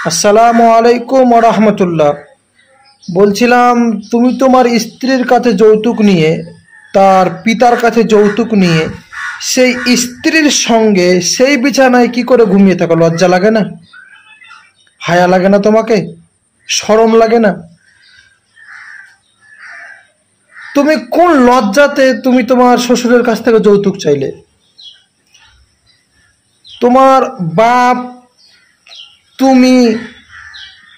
আসসালামু আলাইকুম ওয়া রাহমাতুল্লাহ। বলছিলাম তুমি তোমার স্ত্রীর কাছে যৌতুক নিয়ে, তার পিতার কাছে যৌতুক নিয়ে সেই স্ত্রীর সঙ্গে সেই বিছানায় কি করে ঘুমিয়ে থাকো? লজ্জা লাগে না? হায়া লাগে না? তোমাকে শরম লাগে না? তুমি কোন লজ্জাতে তুমি তোমার শ্বশুরের কাছ থেকে যৌতুক চাইলে? তোমার বাপ, তুমি,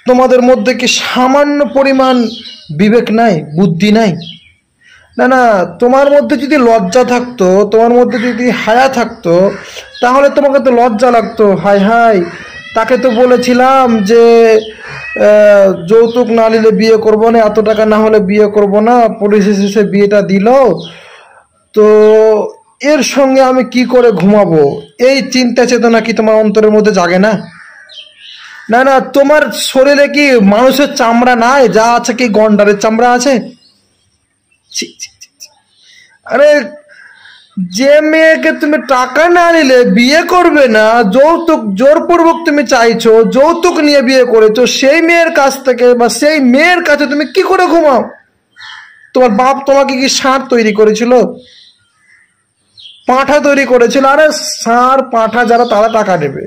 তোমাদের মধ্যে কি সামান্য পরিমাণ বিবেক নাই, বুদ্ধি নাই? না না, তোমার মধ্যে যদি লজ্জা থাকতো, তোমার মধ্যে যদি হায়া থাকতো, তাহলে তোমাকে তো লজ্জা লাগতো। হায় হায়, তাকে তো বলেছিলাম যে যৌতুক না নিলে বিয়ে করবো না, এত টাকা না হলে বিয়ে করব না, পরিশেষে বিয়েটা দিল, তো এর সঙ্গে আমি কি করে ঘুমাবো? এই চিন্তা চেতনা কি তোমার অন্তরের মধ্যে জাগে না? না না, তোমার শরীরে কি মানুষের চামড়া নাই? যা আছে কি গন্ডারের চামড়া আছে? ছি, ছি, ছি, ছি। আরে, যে মেয়েকে তুমি টাকা না নিলে বিয়ে করবে না, যৌতুক জোরপূর্বক তুমি চাইছো, যৌতুক নিয়ে বিয়ে করেছো, সেই মেয়ের কাছ থেকে বা সেই মেয়ের কাছে তুমি কি করে ঘুমাও? তোমার বাপ তোমাকে কি ষাঁড় তৈরি করেছিল? পাঁঠা তৈরি করেছিল? আরে ষাঁড় পাঁঠা যারা, তারা টাকা নেবে,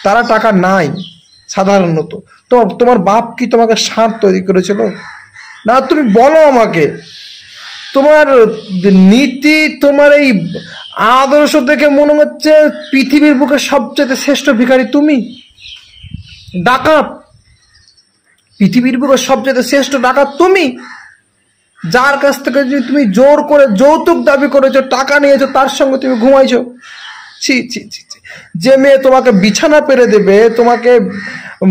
তারা টাকা নাই সাধারণত। তো তোমার বাপ কি তোমাকে ষাঁড় তৈরি করেছিল? না, তুমি বলো আমাকে, তোমার নীতি, তোমার এই আদর্শ দেখে মনে হচ্ছে পৃথিবীর বুকে সবচেয়ে শ্রেষ্ঠ ভিখারি তুমি, ডাকাত। পৃথিবীর বুকে সবচেয়ে শ্রেষ্ঠ ডাকাত তুমি, যার কাছ থেকে তুমি জোর করে যৌতুক দাবি করেছো, টাকা নিয়েছো, তার সঙ্গে তুমি ঘুমাইছো। ছি ছি ছি ছি। যে মেয়ে তোমাকে বিছানা পেরে দেবে, তোমাকে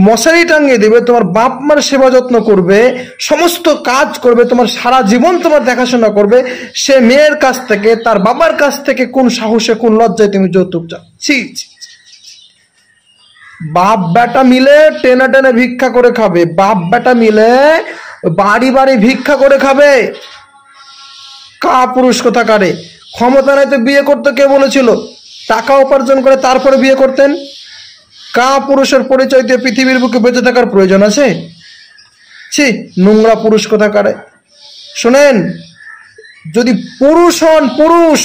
মশারি টাঙিয়ে দেবে, তোমার বাপ মার সেবা যত্ন করবে, সমস্ত কাজ করবে, তোমার সারা জীবন তোমার দেখাশোনা করবে, সে মেয়ের কাছ থেকে, তার বাবার কাছ থেকে কোন সাহসে, কোন লজ্জায় তুমি যৌতুক চাও? ছি ছি। বাপ বেটা মিলে টেনে টেনে ভিক্ষা করে খাবে, বাপ বেটা মিলে বাড়ি বাড়ি ভিক্ষা করে খাবে। কা পুরুষ কোথাকারে! ক্ষমতা নাই তো বিয়ে করতে কে বলেছিল? টাকা উপার্জন করে তারপরে বিয়ে করতেন। কা পুরুষের পরিচয় দিয়ে পৃথিবীর বুকে বেঁচে থাকার প্রয়োজন আছে? ছি, নোংরা পুরুষ কোথাকারে! শোনেন, যদি পুরুষ হন, পুরুষ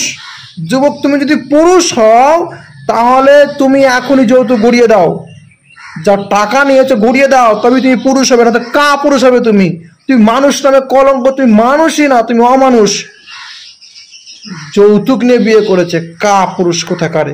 যুবক, তুমি যদি পুরুষ হও, তাহলে তুমি এখনই যৌতুক গড়িয়ে দাও, যা টাকা নিয়েছো গড়িয়ে দাও, তবে তুমি পুরুষ হবে, না তো কা পুরুষ হবে তুমি? তুমি মানুষ নামে কলঙ্ক, তুমি মানুষই না, তুমি অমানুষ। যৌতুক নিয়ে বিয়ে করেছে কা পুরুষ কোথাকারে!